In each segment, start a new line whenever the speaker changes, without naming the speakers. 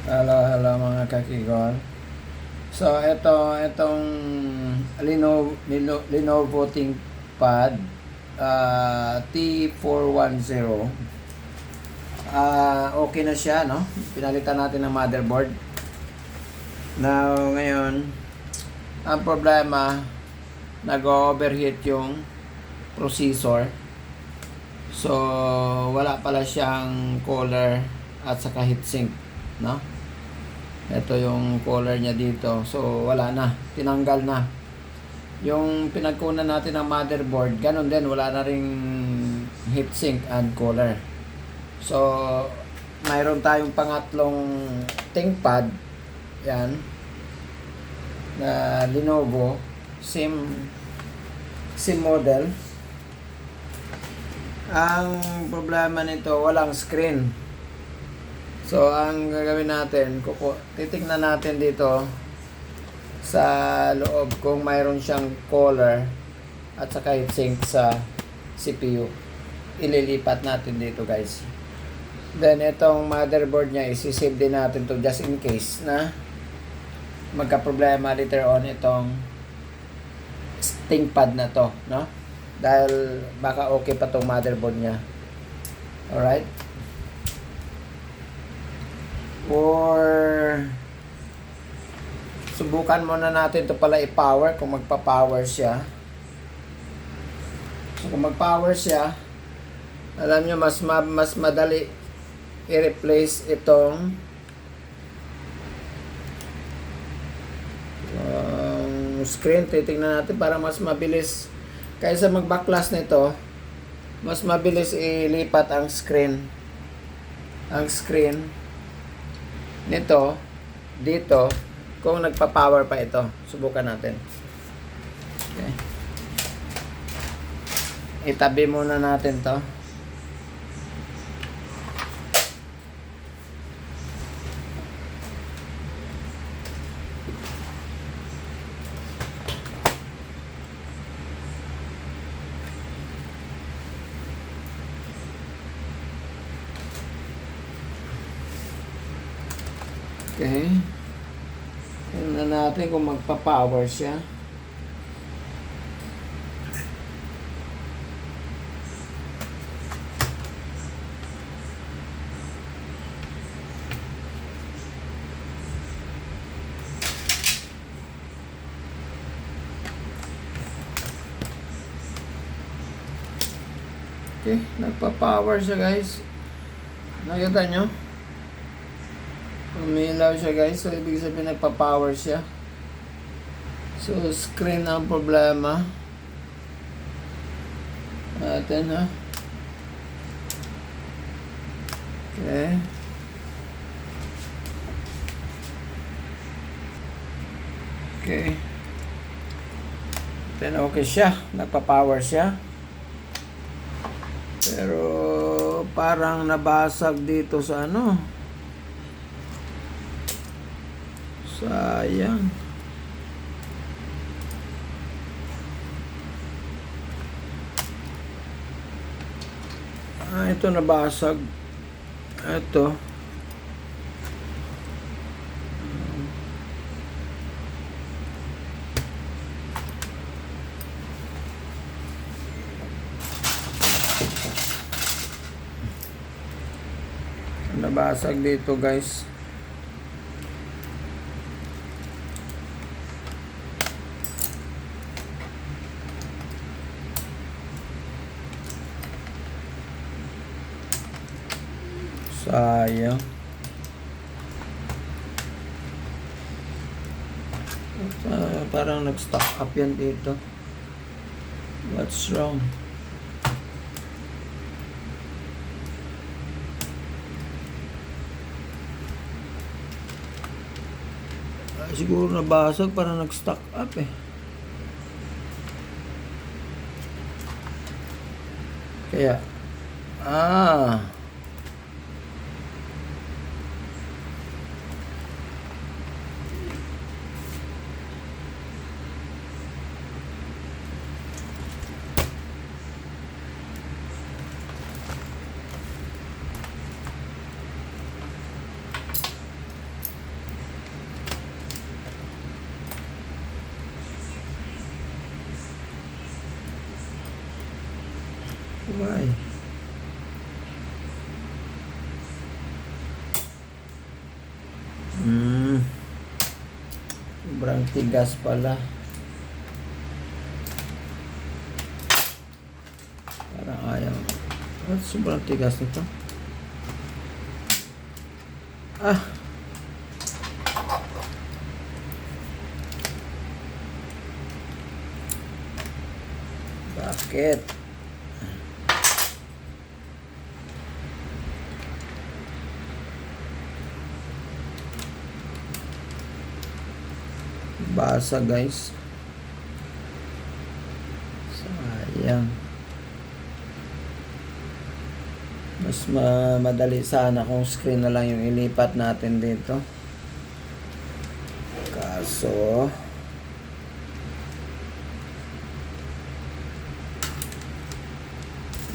Hello mga kakigol. So itong Lenovo ThinkPad T410, okay na siya, no? Pinalitan natin ng motherboard. Now ngayon, ang problema, nag-overheat yung processor. So wala pala siyang cooler at saka heatsink, no? Ito yung color niya dito. So wala na, tinanggal na. Yung pinagkunan natin ng motherboard, ganun din, wala na ring heatsink and cooler. So mayroon tayong pangatlong ThinkPad, yan, na Lenovo, same model. Ang problema nito, walang screen. So, ang gagawin natin, titignan natin dito sa loob kung mayroon siyang cooler at saka heatsink sa CPU. Ililipat natin dito, guys. Then, itong motherboard niya, isi-save din natin to just in case na magka-problema later on itong ThinkPad na to, no? Dahil baka okay pa tong motherboard niya. Alright? Or subukan muna natin ito pala i-power kung magpa-power siya. So kung mag-power siya, alam nyo, mas madali i-replace itong screen. Titingnan natin para mas mabilis kaysa mag-backlash nito. Mas mabilis ilipat ang screen nito dito kung nagpa-power pa ito. Subukan natin. Okay. Itabi muna natin to. Okay. Tingnan natin kung magpa-power siya. Okay, nagpa-power siya, guys. Nakita nyo? Umilaw siya, guys. So ibig sabihin nagpa-power siya. So screen ang problema natin, ha. Okay. Okay. Then okay siya, nagpa-power siya. Pero parang nabasag dito sa ano. Sayang. Ito nabasag. Ito. Nabasag dito, guys. Sayang. Parang nag-stock up yan dito. What's wrong? Siguro nabasag, parang nag-stock up eh. Kaya Why? Sobrang tigas pala. Parang ayaw. Sobrang tigas nito. Bakit? Basa guys. Sayang. Mas madali sana kung screen na lang yung ilipat natin dito. Kaso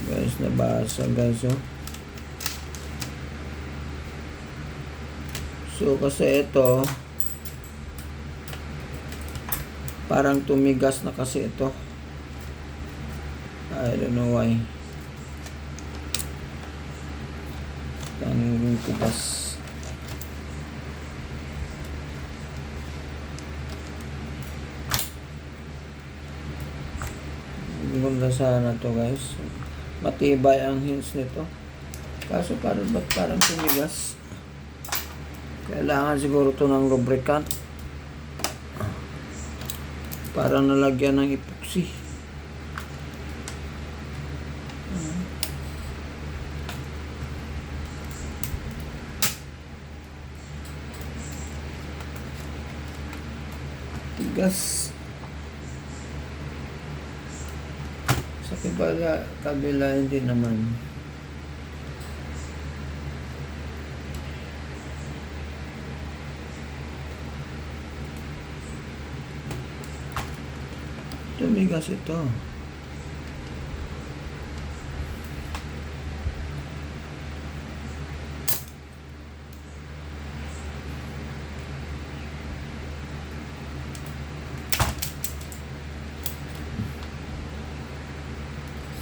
guys, nabasa guys, oh. So kasi ito parang tumigas na kasi ito. I don't know why. Ang tigas. Ganda sana to guys. Matibay ang hints nito. Kaso parang tumigas. Kailangan siguro to ng lubricant. Parang nalagyan ng epoxy. Tigas. Sa kabila hindi naman. Tumigas ito.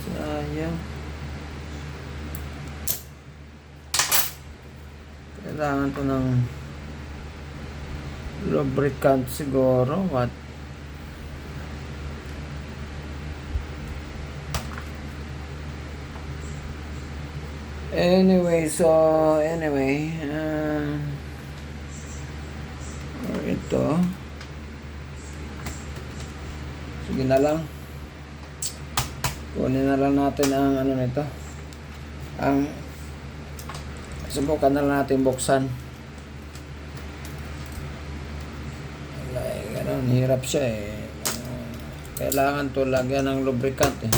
Sayang. Kailangan to ng lubricant siguro. What? Anyway, ito. Sige na lang. Kunin na lang natin ang ano nito. Subukan na lang natin buksan. Ganun, hirap siya eh. Kailangan to lagyan ng lubricant eh.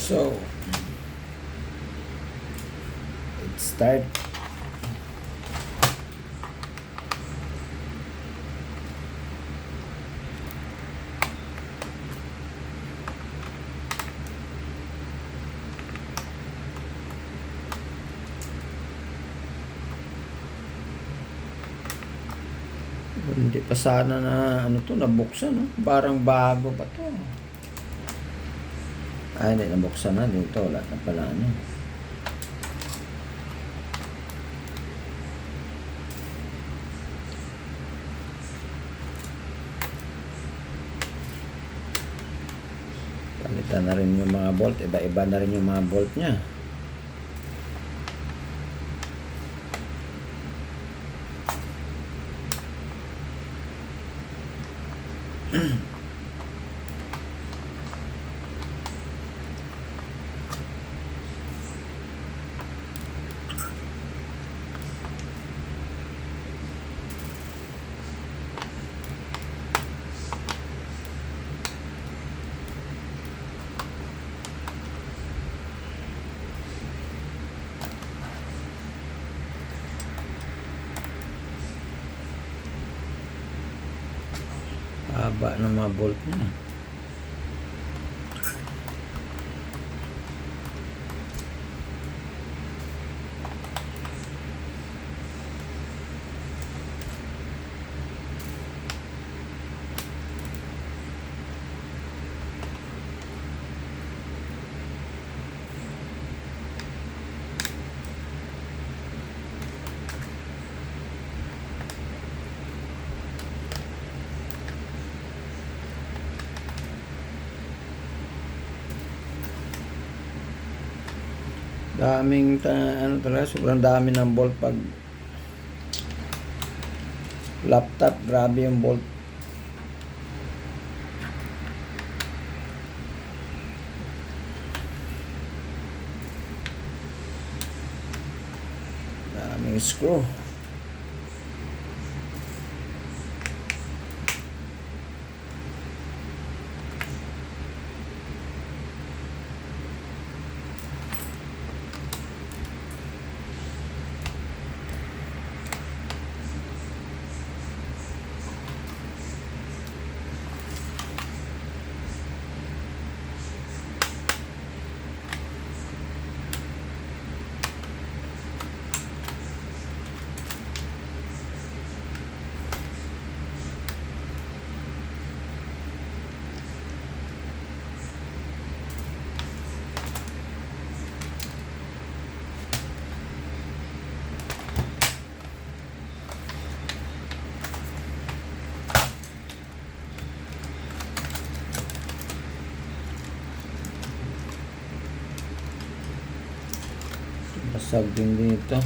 So, let's start. Hindi pa sana na ano to nabuksan, no? Parang bago pa to. Ay, hindi nabuksan na dito. Wala na pala ano. Palitan na rin yung mga bolt. Iba-iba na rin yung mga bolt niya. Haba ng mga bolt niya. Daming ano talaga, sobrang dami ng bolt pag laptop, grabe yung bolt. Daming screw. Basag din dito.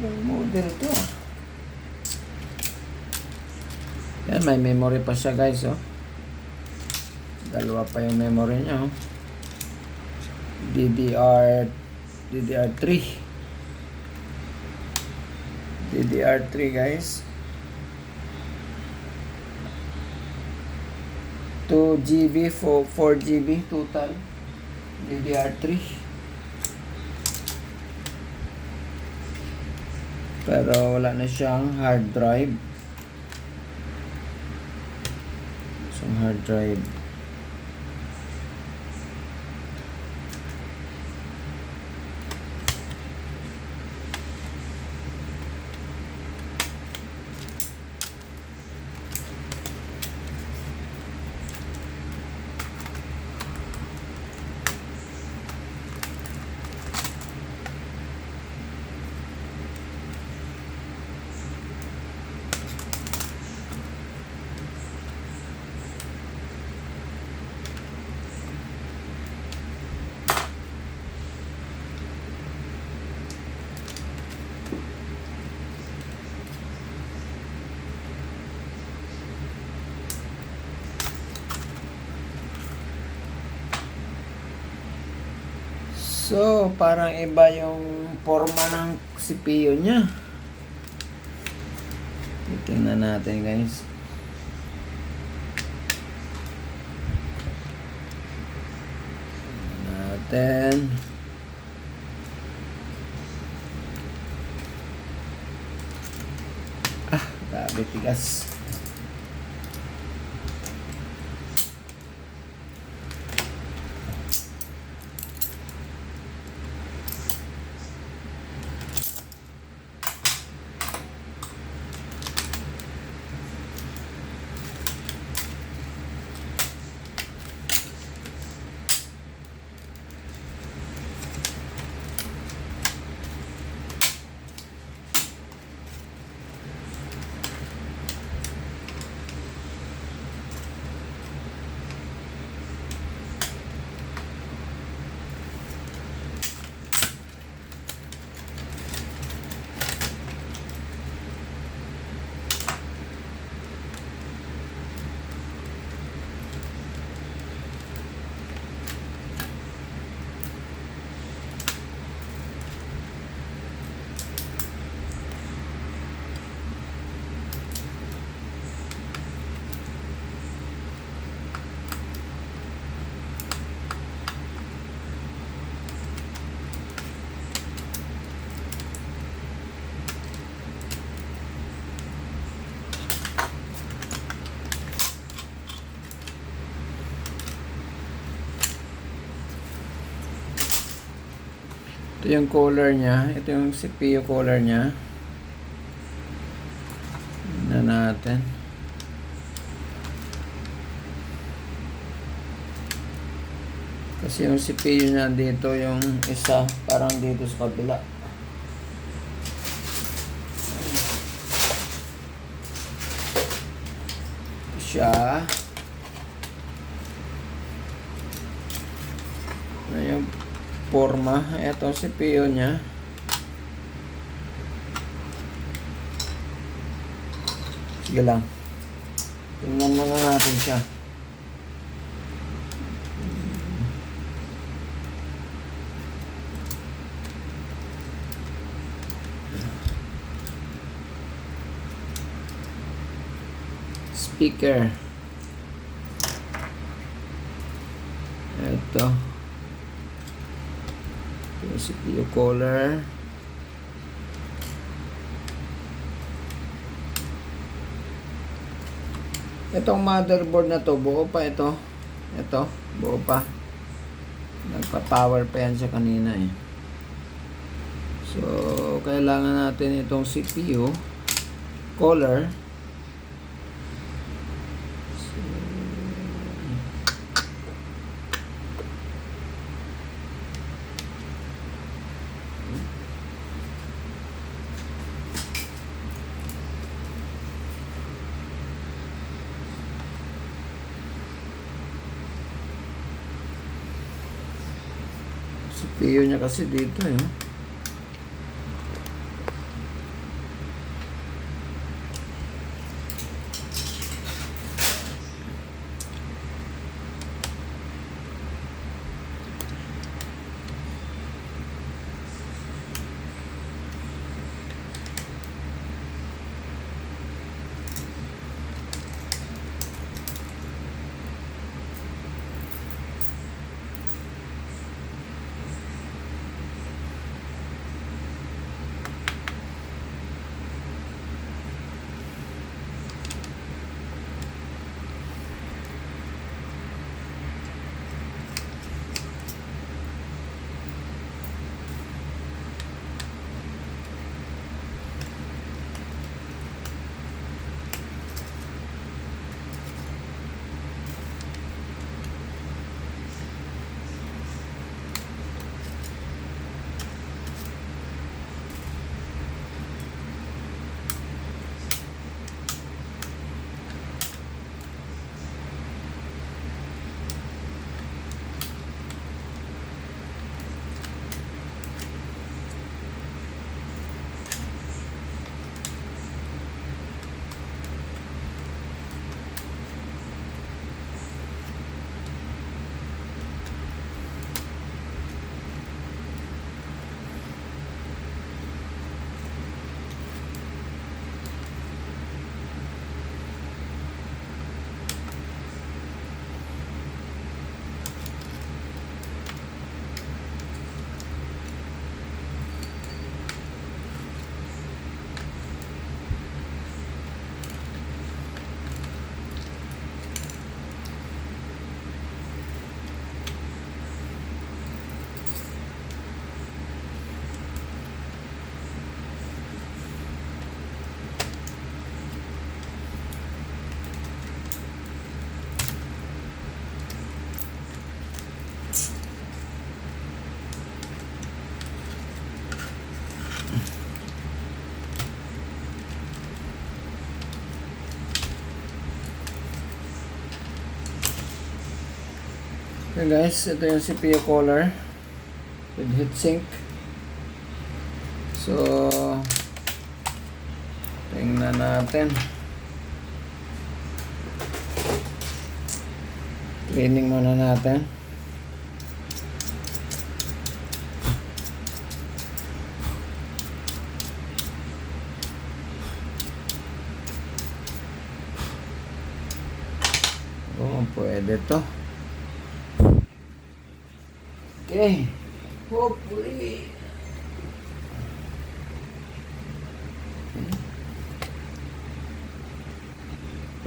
Ang model to. Yan, may memory pa siya guys, oh. Dalawa pa yung memory niya, oh. DDR3 guys. 2 GB, 4 GB total. DDR3. Pero wala na siyang hard drive. Isang hard drive. So, parang iba yung forma ng CPU niya. Tingnan natin guys. Tingnan natin. Grabe tigas. Ito yung color niya. Ito yung CPU color niya. Tignan natin. Kasi yung CPU niya dito, yung isa, parang dito sa kabila. Ito siya. Ano yung forma? Ito ang CPU niya. Sige lang. Tingnan muna natin siya. Speaker. Ito. Yung CPU color. Itong motherboard na to, buo pa ito. Ito, buo pa. Nagpa-power pa yan siya kanina eh. So, kailangan natin itong CPU color. CPU niya kasi dito eh. Okay guys, ito yung CPU color with heatsink. So, tingnan natin. Cleaning muna natin. Oh, pwede to. Okay, hopefully.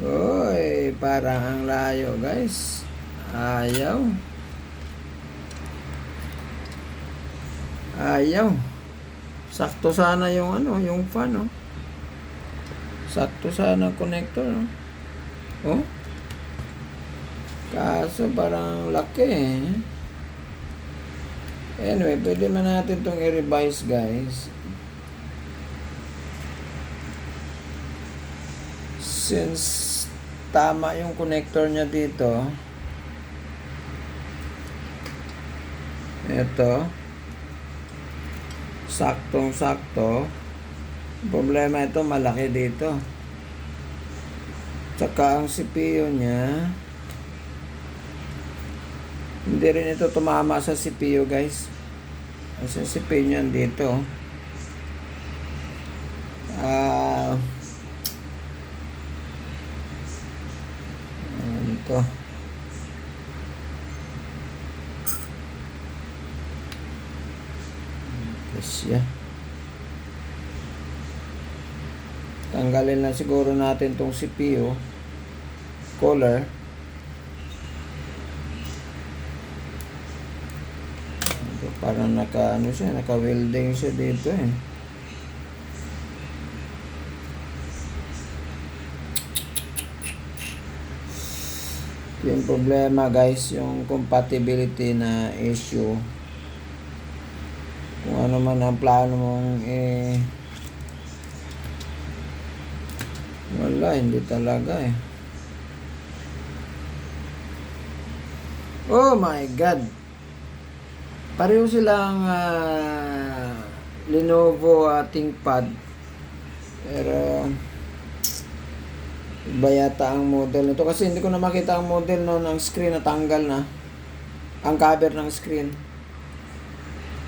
Oy, parang ang layo guys. Ayaw. Ayaw. Sakto sana yung ano, yung fan, oh. Sakto sana connector, no? Oh. Kaso parang laki, eh. Anyway, pwede man natin itong i-revise, guys. Since tama yung connector niya dito, ito, saktong-sakto. Problema ito, malaki dito. Tsaka ang CPU niya, hindi rin ito tumama sa CPU, guys. Kasi CPU niya dito. Ito. Yes, tanggalin na siguro natin tong CPU color. Parang naka welding siya dito, eh. Yung problema, guys, yung compatibility na issue. Kung ano man ang plano mong wala, hindi talaga, eh. Oh my God! Pareho silang Lenovo ThinkPad. Pero iba yata ang model nito. Kasi hindi ko na makita ang model noon. Ang screen natanggal na. Ang cover ng screen.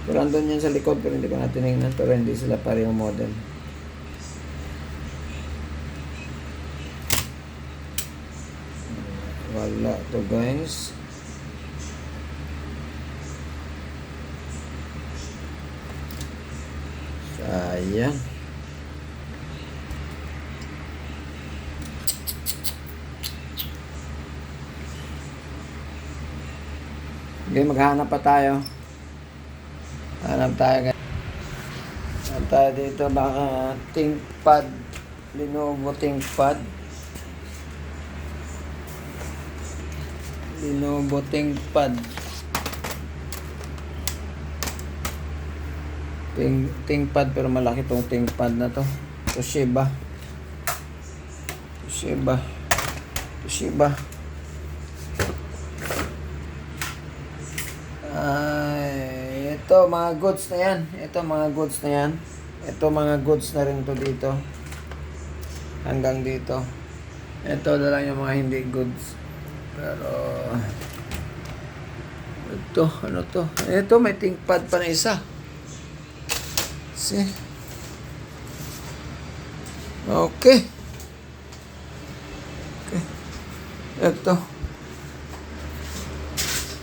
Pero andun yan sa likod. Pero hindi ko na tinignan. Pero hindi sila parehong model. Wala to, guys. Sayang. Okay, maghanap pa tayo. Hanap tayo, guys. Hanap tayo dito. Baka ThinkPad. Lenovo ThinkPad. Lenovo ThinkPad. ThinkPad, pero malaki tong ThinkPad na to. Toshiba. Ito mga goods na yan. Ito mga goods na rin to dito. Hanggang dito. Ito na lang yung mga hindi goods. Pero ito, ano to? Ito, may ThinkPad pa na isa. See? Okay.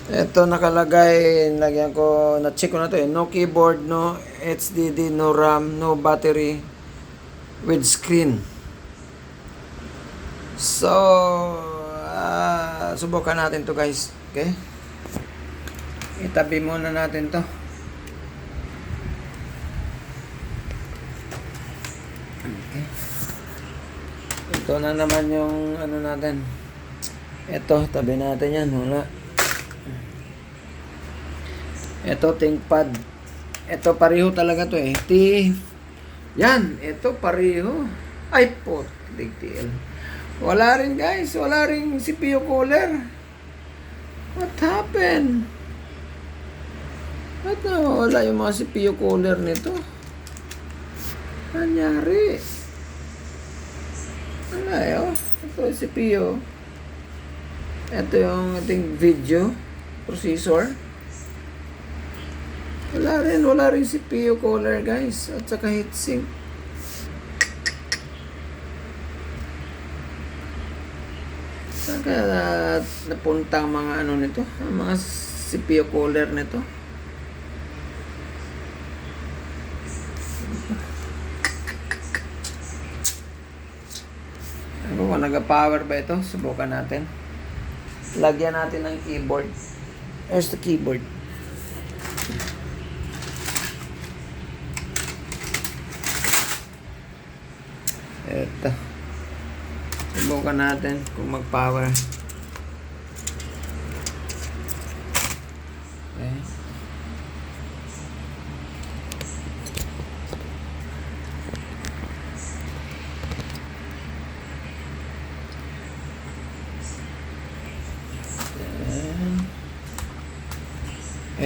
Ito nakalagay, lagyan ko, na-check ko na to, eh. No keyboard, no HDD, no RAM, no battery, with screen. So, subukan natin to, guys. Okay? Itabi muna natin to. Okay. Ito na naman yung ano natin. Ito, tabi natin yan. Wala. Ito, ThinkPad. Ito, pareho talaga to, eh. Yan, ito, pareho. Ay, big deal. Wala rin, guys. Wala rin CPU cooler. What happened? Ba't nawawala yung mga CPU cooler nito? Anyari? Wala, oh. Ito yung CPU. Ito yung ating video processor. Wala rin CPU cooler, guys. At saka heatsink. Saan kaya napunta ang mga ano nito? Ang mga CPU cooler nito? Ano ba? Nag-power ba ito? Subukan natin. Lagyan natin ng keyboard. Here's the keyboard. Eto. Subukan natin kung mag-power. Okay.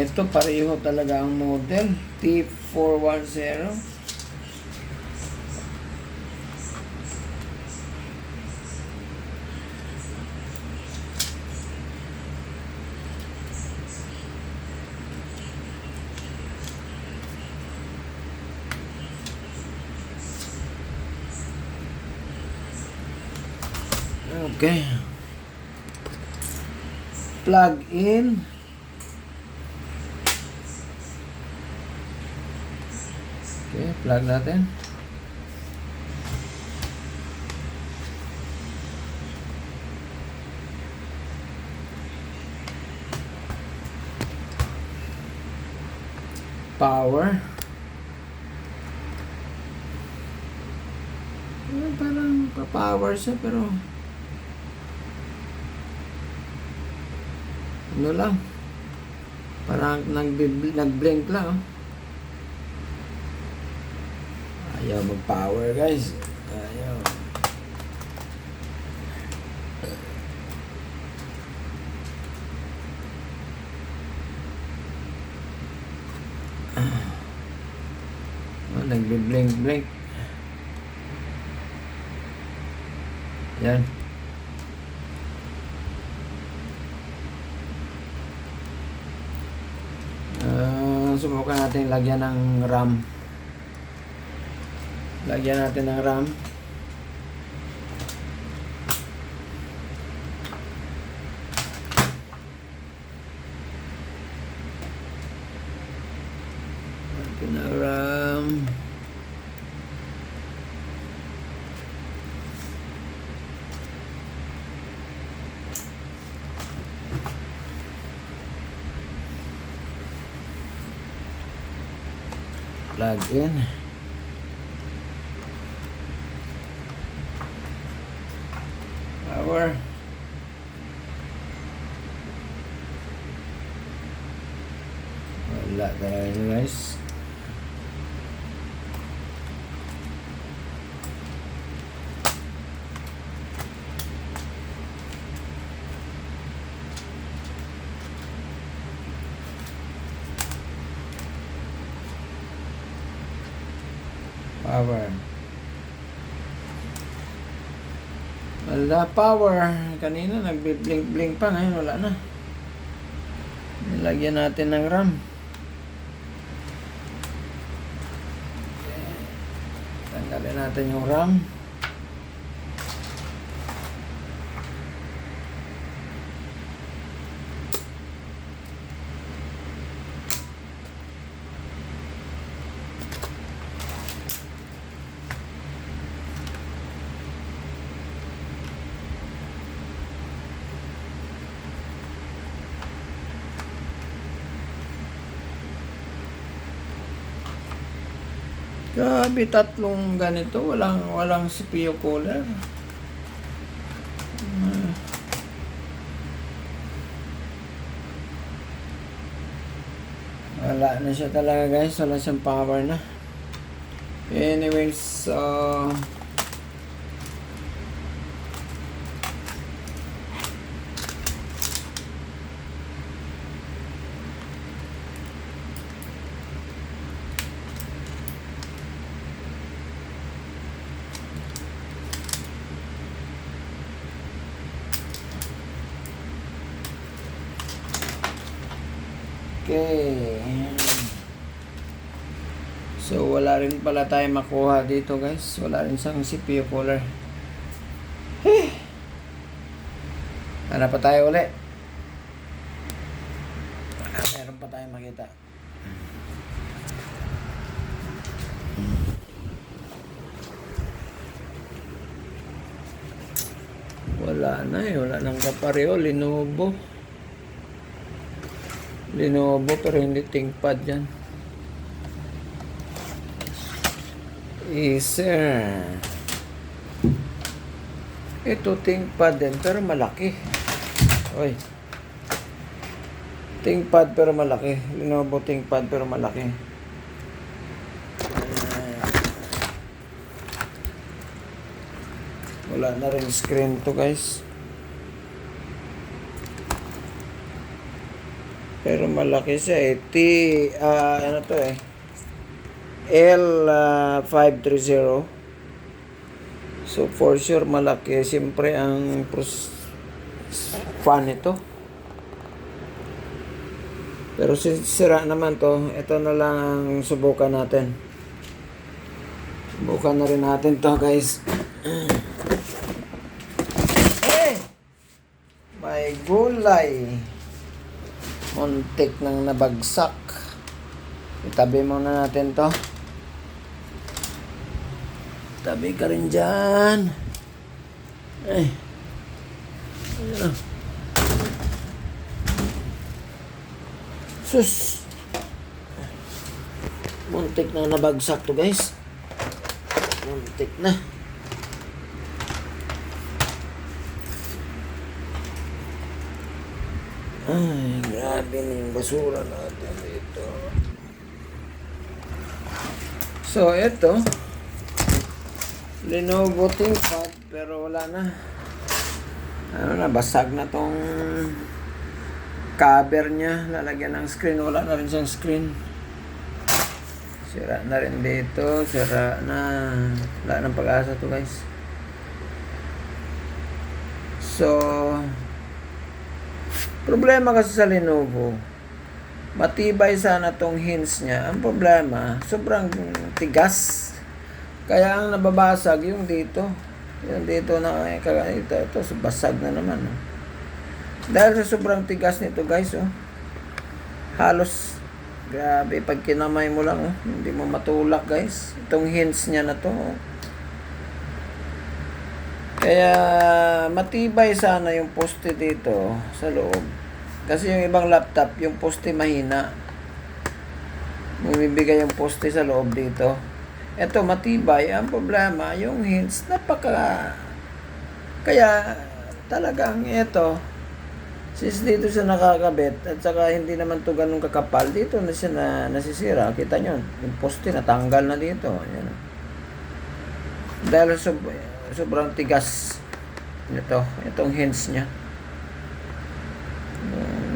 Ito pareho talaga ang model T410. Okay. Plug in. Okay, plug natin. Power. Parang pa-power siya pero ano lang, parang nag-blink lang. Ayaw mag-power guys, ayaw. Nag-blink. Yan. Subukan natin lagyan ng RAM. Lagyan natin ng RAM. Lagyan ng RAM. Plug in. Power. Wala tayo guys. Power. Wala power. Kanina nagbi-blink pa, ngayon wala na. Nilagyan natin ng RAM. Tanggalin natin yung RAM. Grabe, tatlong ganito, walang CPU cooler. Wala na siya talaga guys, wala siyang power na. Anyways, okay. So wala rin pala tayo makuha dito guys. Wala rin siyang CPU cooler. Hanap pa tayo uli. Meron pa tayong makita. Wala na eh. Wala nang kapareho. Lenovo pero hindi ThinkPad yan. Acer. Ito, ThinkPad din, pero malaki. Oy. ThinkPad pero malaki. Lenovo ThinkPad pero malaki. Wala na rin screen to, guys. Pero malaki siya eh. Ano to eh. L530. So for sure malaki. Siyempre ang fan ito. Pero sira naman to. Ito na lang ang subukan natin. Subukan na rin natin to, guys. Eh! May gulay. Muntik nang nabagsak. Itabi muna natin to. Tabi ka rin dyan. Eh. Ayan. Sus. Muntik na nabagsak to, guys. Muntik na. Ay, grabe na yung basura natin dito. So, ito. Lenovo ThinkPad, pero wala na. Ano na, basag na tong cover niya. Lalagyan ng screen. Wala na rin siyang screen. Sira na rin dito. Sira na. Wala ng pag-asa to, guys. So, problema kasi sa Lenovo, matibay sana tong hints niya. Ang problema, sobrang tigas. Kaya ang nababasag yung dito. Yung dito na ito basag na naman. Oh. Dahil sa sobrang tigas nito, guys, oh. Halos grabe pag kinamay mo lang, oh. Hindi mo matulak, guys. Itong hints niya na to. Oh. Kaya matibay sana yung poste dito sa loob. Kasi yung ibang laptop, yung poste mahina. Bumibigay yung poste sa loob dito. Ito matibay. Ang problema, yung hints, kaya talagang ito, since dito siya nakakabit, at saka hindi naman to ganun kakapal, dito na siya nasisira. Kita nyo, yung poste natanggal na dito. Yan. Dahil sobrang tigas itong hints niya.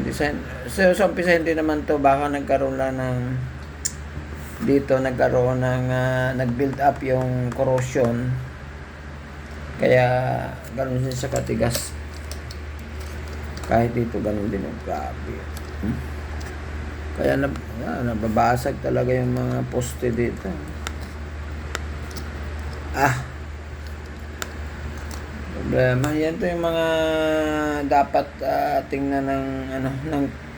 Design. So, sa umpisa hindi naman to, baka nagkaroon lang ng dito nagkaroon ng nag-build up yung corrosion, kaya ganoon siya katigas. Kahit dito ganoon din yung grabe. Kaya nababasag talaga yung mga poste dito. Problema yan, to yung mga dapat tingnan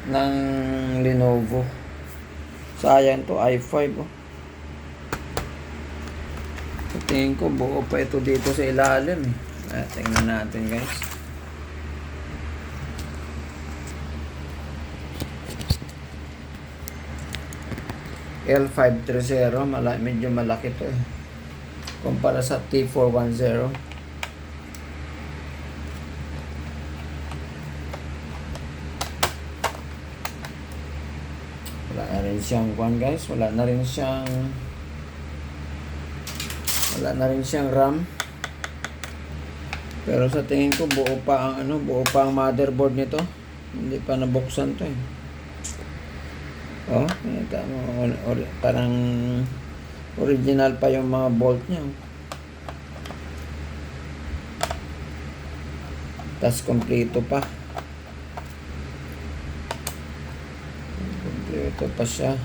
ng Lenovo. Sayang to, i5, oh. Tingin ko buo pa ito dito sa ilalim, eh. Tingnan natin, guys. L530, medyo malaki to, eh. Kumpara sa T410. Wala na rin siyang guys, wala na rin siyang RAM. Pero sa tingin ko buo pa ang motherboard nito. Hindi pa nabuksan to, eh. Oh, kita mo, parang original pa yung mga bolt niya. Tas kompleto pa. Ito pa siya.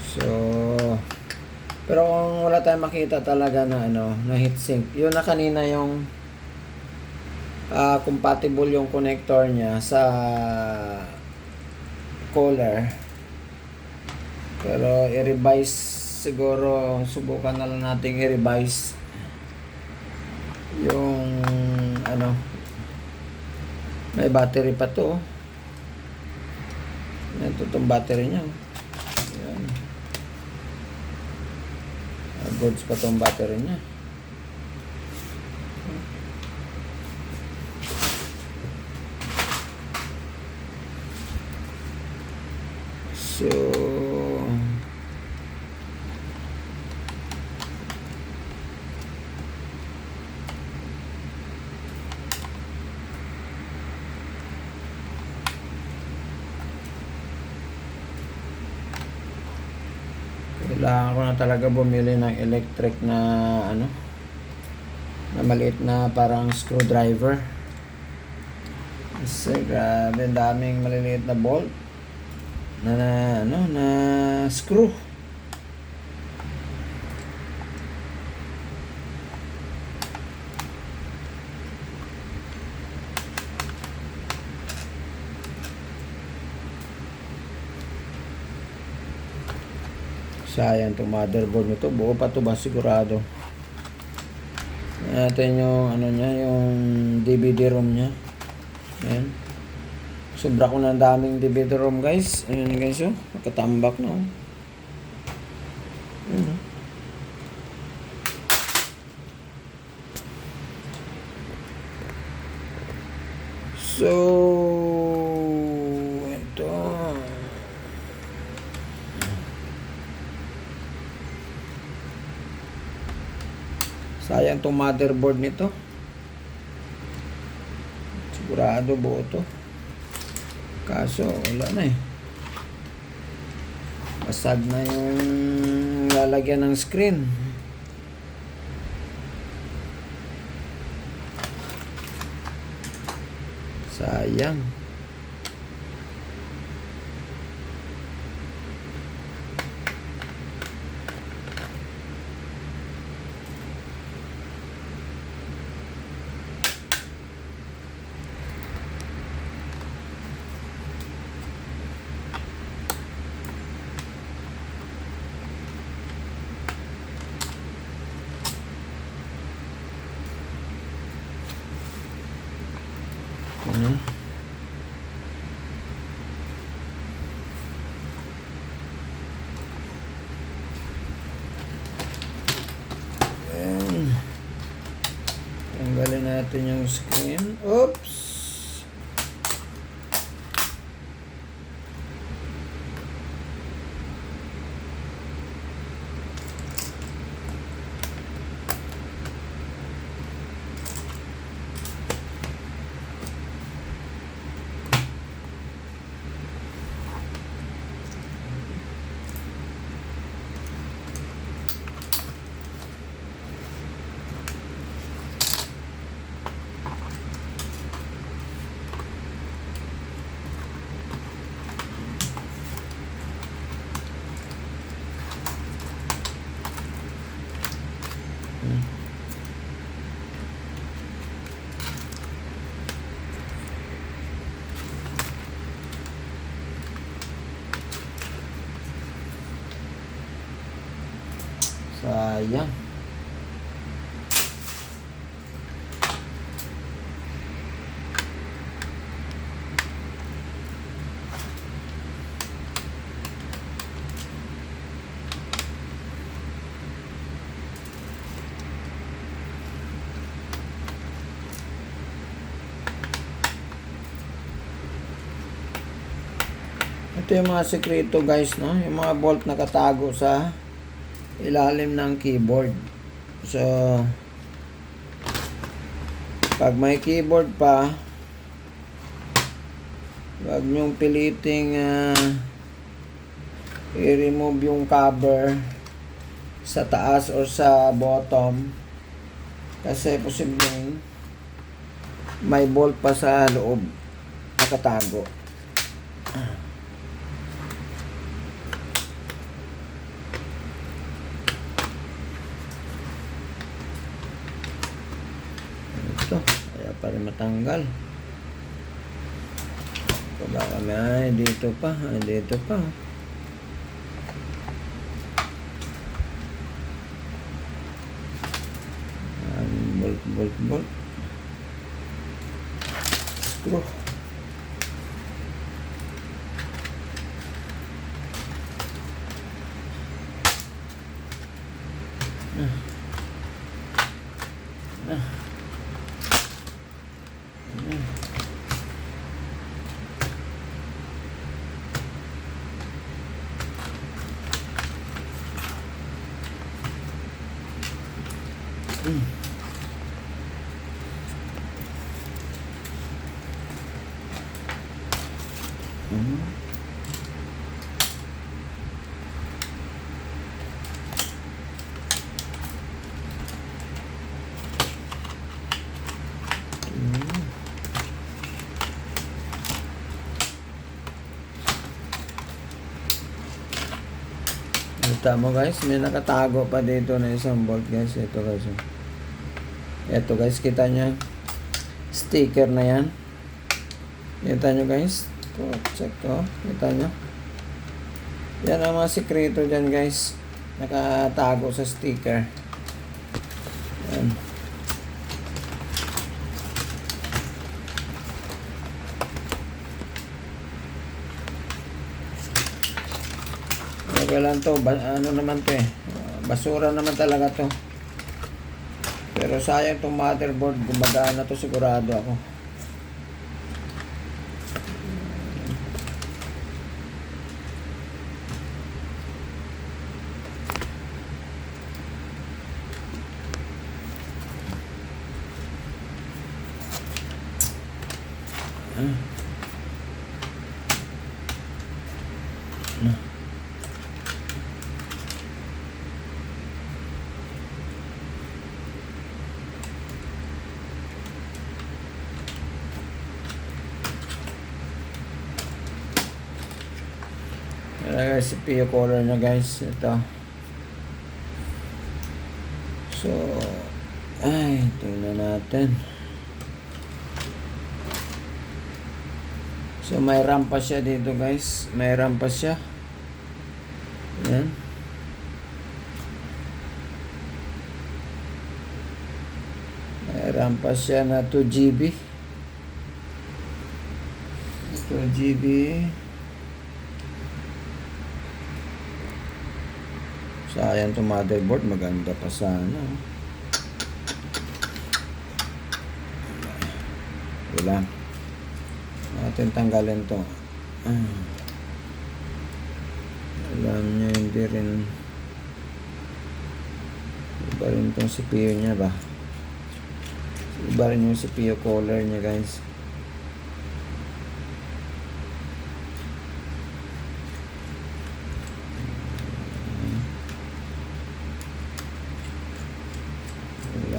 So, pero kung wala tayong makita talaga na na heatsink, yun na kanina yung compatible yung connector niya sa cooler. Pero i-revise siguro, subukan na lang natin i-revise yung ano, may battery pa to. Ito itong battery niya. Ayan. Goods pa itong battery niya. So, kailangan ko na talaga bumili ng electric na ano, na maliit na parang screwdriver. Kasi grabe, ang daming maliliit na bolt na ano, na screw. Sayang itong motherboard nito. Buo pa to ba? Sigurado. Natin yung ano niya, yung DVD-ROM niya. Ayan. Sobra ko na daming DVD-ROM guys. Ayan guys yun. Nakatambak na. Ayan. So, ito. Sayang tong motherboard nito. Sigurado buo to. Kaso wala na eh. Basag na yung lalagyan ng screen. Sayang. Ano? Ayan. Tanggalin natin yung screen. Oops! Sayang. Ito yung mga sekreto guys, no? Yung mga bolt nakatago sa ilalim ng keyboard. So, pag may keyboard pa, wag nyong piliting i-remove yung cover sa taas or sa bottom kasi posibleng may bolt pa sa loob nakatago. Ito, kaya pa rin matanggal. So, baka may dito pa. Dito pa. Bolt. Screw. Kita mo guys, may nakatago pa dito na isang bolt guys. Ito guys. Ito guys, kita nyo. Sticker na yan. Kita nyo guys. Check to. Kita nyo. Yan ang mga sikreto dyan guys. Nakatago sa sticker. Yan. Okay lang to, ano naman to basura naman talaga to. Pero sayang tong motherboard, gumagana to sigurado ako. Guys, CPU color na guys, ito. So, tingnan natin. So, may RAM pa siya dito guys. May RAM pa siya. Yan. May RAM pa siya na 2GB. 2GB. Sayang itong motherboard, maganda pa sana. Wala. Natin tanggalin to. Alam nyo, hindi rin. Iba rin itong CPU niya ba? Iba rin yung CPU color niya guys.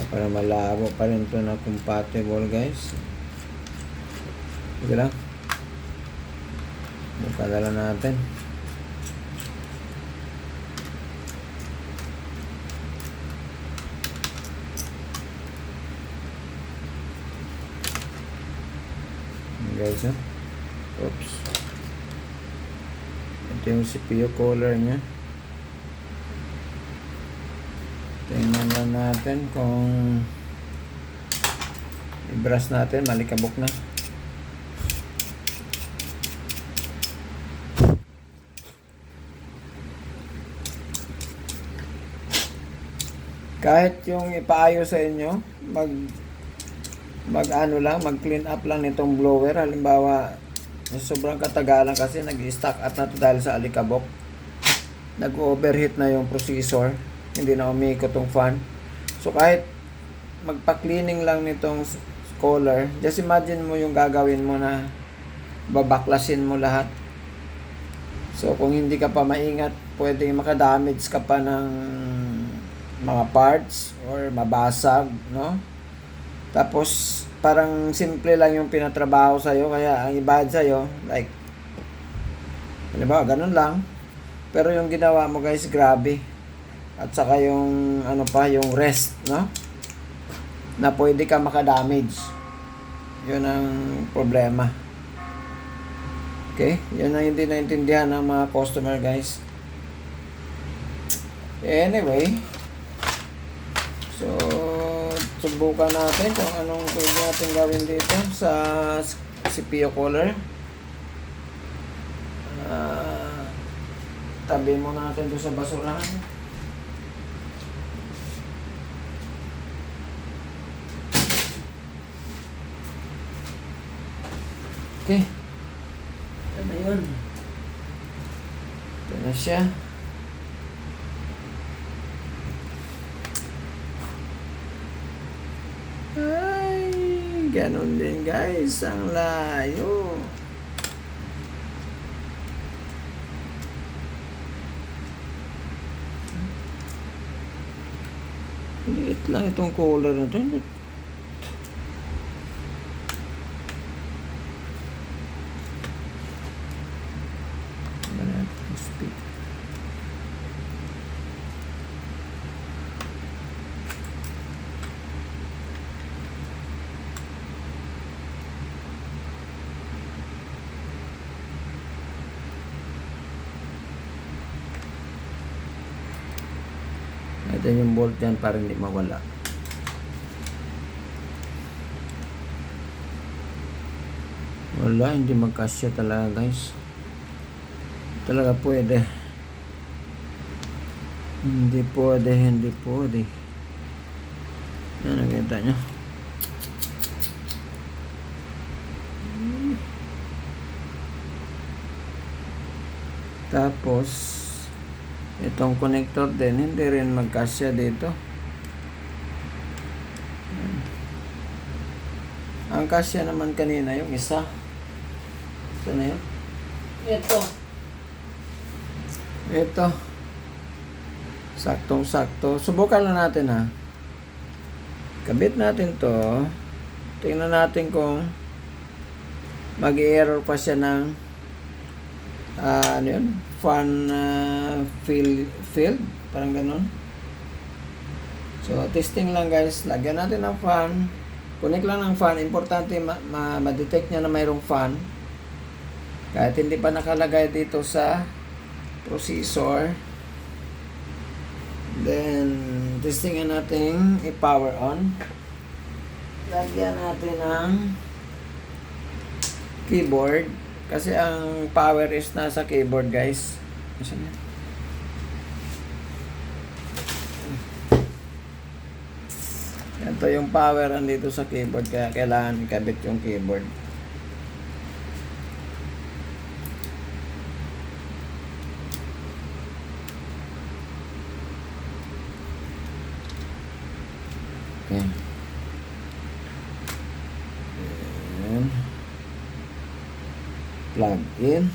Para malabo pa rin ito na compatible guys. Sige lang. Buka natin. Guys, oops. Ito yung CPU color nya. Tingnan lang natin kung i-brush natin, malikabok na. Kahit yung ipaayos sa inyo, mag clean up lang nitong blower. Halimbawa, sobrang katagalan kasi nag-stack up na to dahil sa alikabok. Nag-overheat na yung processor. Hindi na umikot tong fan. So kahit magpa-cleaning lang nitong color, just imagine mo yung gagawin mo na babaklasin mo lahat. So kung hindi ka pa maingat, pwedeng makadamage ka pa ng mga parts or mabasag, no? Tapos parang simple lang yung pinatrabaho sa'yo, kaya ang ibahad sa'yo, like, halimbawa, ganun lang. Pero yung ginawa mo guys, grabe. At saka yung ano pa, yung rest, no? Na pwede ka makadamage. Yun ang problema. Okay? Yun ang hindi naintindihan ng mga customer, guys. Anyway, so subukan natin kung anong pwede natin gawin dito sa CPU cooler. Tabi mo natin doon sa basurahan. Okay. Ito na yun. Ito na siya. Ay, ganun din guys. Ang layo. Liit lang itong cooler na ito. Ito yung bolt dyan para hindi mawala. Wala, hindi magkasya talaga guys. Talaga pwede. Hindi pwede. Yan, nakita nyo. Tapos itong connector din, hindi rin magkasya dito. Ang kasya naman kanina yung isa. Ito na yun. Ito. Saktong-sakto. Subukan lang natin ha. Kabit natin to. Tingnan natin kung mag-error pa siya ng ano yun? Fan field. Parang ganun. So, testing lang guys. Lagyan natin ng fan. Connect lang ng fan. Importante ma-detect niya na mayroong fan. Kahit hindi pa nakalagay dito sa processor. Then, testingan natin i-power on. Lagyan natin ng keyboard. Kasi ang power is nasa keyboard guys. Asan yan? Ito yung power andito sa keyboard. Kaya kailangan ikabit yung keyboard. Okay. And plug in.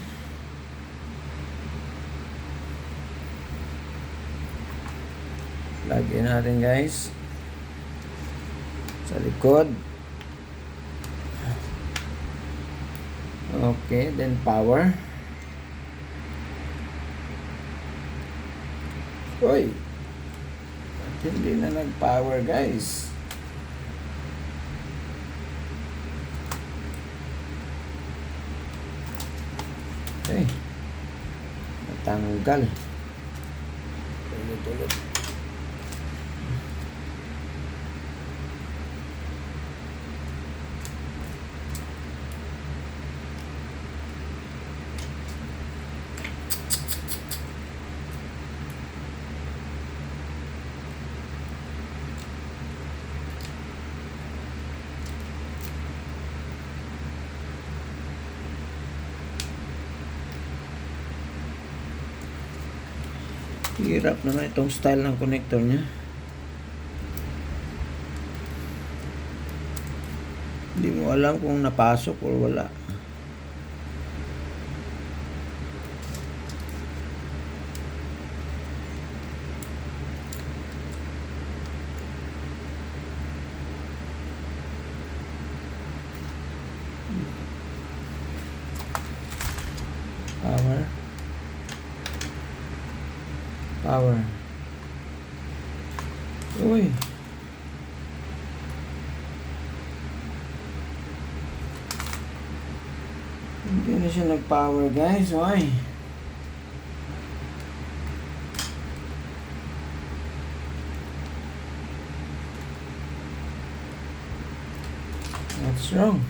Plug in natin guys sa likod. Okay, then power. Uy, hindi na nag-power guys. Okay, natanggal. Ulit. Hirap naman itong style ng connector niya. Hindi mo alam kung napasok o wala. Power. Uy. Hindi na siya nag-power guys. Why? What's wrong?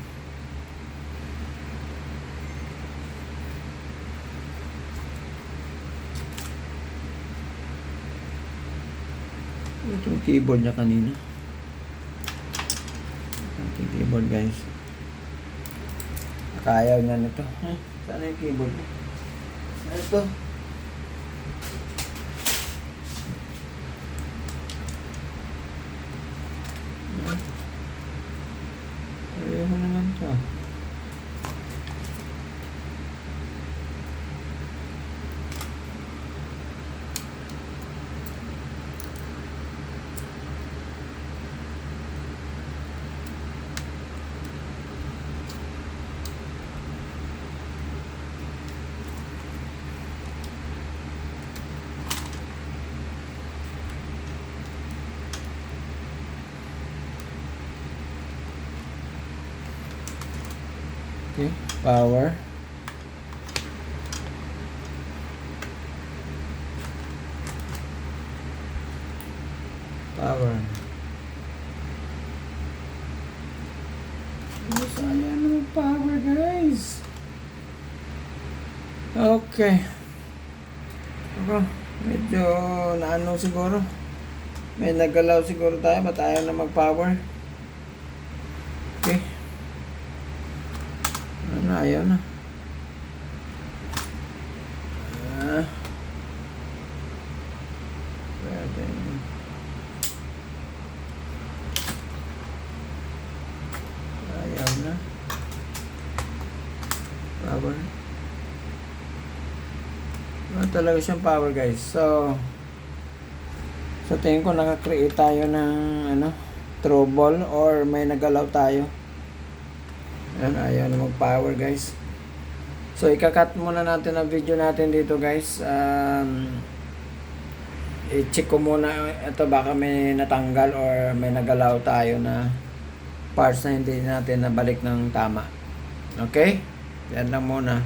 Ito yung keyboard niya kanina. Ito yung keyboard guys. Nakayaw niya nito. Saan yung keyboard niya? Ito. Ayaw mo naman ito. Okay, power. Power. Sayang naman power guys. Okay. Ako, medyo naano siguro. May nagalaw siguro tayo, ba't ayaw na mag-power? Okay. Ayaw na. Pwede. Ayaw na. Power. Wala talaga siyang power guys. So, sa tingin ko naka-create tayo ng trouble or may nagalaw tayo. Ayan, ayaw na mag-power guys. So, ikakat muna natin ang video natin dito guys. I-check ko muna ito, baka may natanggal or may nagalaw tayo na parts na hindi natin nabalik ng tama. Okay? Yan lang muna.